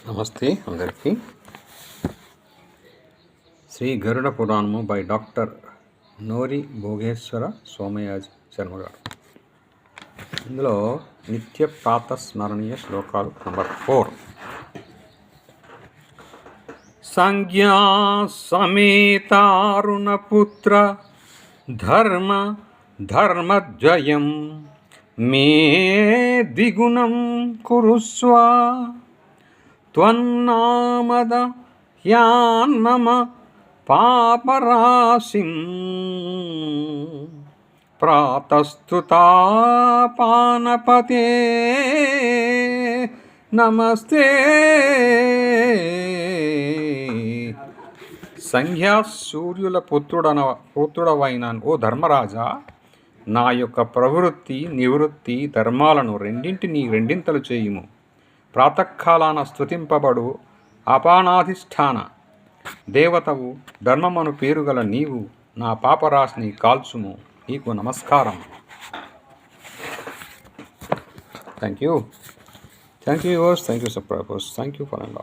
నమస్తే అందరికీ. శ్రీ గరుడ పురాణము by doctor Nori Bhogeswara Somayaji Sharma గారు. ఇందులో నిత్య ప్రాతస్మరణీయ శ్లోకాలు నంబర్ 4. సంజ్ఞా సమేతారుణపుత్ర ధర్మద్వయం మే ద్విగుణం కురుస్వ త్వన్నామద హ్యాన్నమ పాపరాశిం ప్రాతస్తుతాపానపతే నమస్తే. సంధ్యా సూర్యుల పుత్రుడవైన ఓ ధర్మరాజా, నా యొక్క ప్రవృత్తి నివృత్తి ధర్మాలను రెండింతలు చేయుము. ప్రాతకాలాన స్తుతింపబడు అపానాధిష్టాన దేవతవు ధర్మమను పేరుగల నీవు నా పాపరాశిని కాల్చుము. నీకు నమస్కారం. Thank you. Thank you, viewers. Thank you, subscribers. Thank you for all.